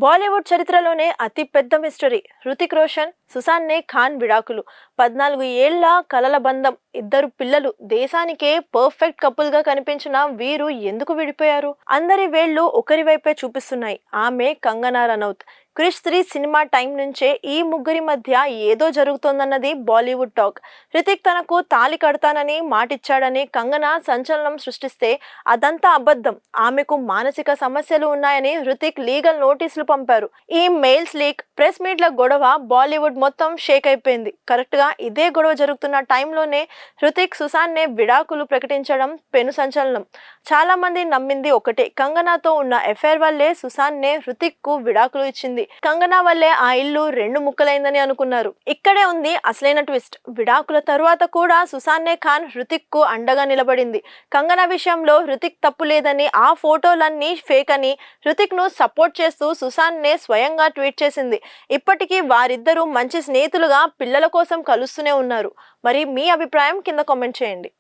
బాలీవుడ్ చరిత్రలోనే అతి పెద్ద మిస్టరీ. హృతిక్ రోషన్, సుశాంత్ ఖాన్ విడాకులు. 14 ఏళ్ల కలల బంధం, ఇద్దరు పిల్లలు. దేశానికే పర్ఫెక్ట్ కపుల్ గా కనిపించిన వీరు ఎందుకు విడిపోయారు? అందరి వేళ్లు ఒకరి వైపే చూపిస్తున్నాయి. ఆమె కంగనా రనౌత్. క్రిష్ 3 సినిమా టైం నుంచే ఈ ముగ్గురి మధ్య ఏదో జరుగుతోందన్నది బాలీవుడ్ టాక్. హృతిక్ తనకు తాళి కడతానని మాటిచ్చాడని కంగనా సంచలనం సృష్టిస్తే అదంతా అబద్ధం. ఆమెకు మానసిక సమస్యలు ఉన్నాయని హృతిక్ లీగల్ నోటీసులు పంపారు. ఈ మెయిల్స్ లీక్, ప్రెస్ మీట్ల గొడవ బాలీవుడ్ మొత్తం షేక్ అయిపోయింది. కరెక్ట్ గా ఇదే గొడవ జరుగుతున్న టైంలోనే హృతిక్ సుశాంత్ విడాకులు ప్రకటించడం పెను సంచలనం. చాలా మంది నమ్మింది ఒకటే, కంగనాతో ఉన్న ఎఫైర్ వల్లే సుశాంత్ హృతిక్ కు విడాకులు ఇచ్చింది. కంగనా వల్లే ఆ ఇల్లు 2 ముక్కలైందని అనుకున్నారు. ఇక్కడే ఉంది అసలైన ట్విస్ట్. విడాకుల తరువాత కూడా సుశాంత్ ఖాన్ హృతిక్ కు అండగా నిలబడింది. కంగనా విషయంలో హృతిక్ తప్పు లేదని, ఆ ఫోటోలన్నీ ఫేక్ అని హృతిక్ ను సపోర్ట్ చేస్తూ సుశాంత్ స్వయంగా ట్వీట్ చేసింది. ఇప్పటికీ వారిద్దరూ మంచి స్నేహితులుగా పిల్లల కోసం కలుస్తూనే ఉన్నారు. మరి మీ అభిప్రాయం కింద కామెంట్ చేయండి.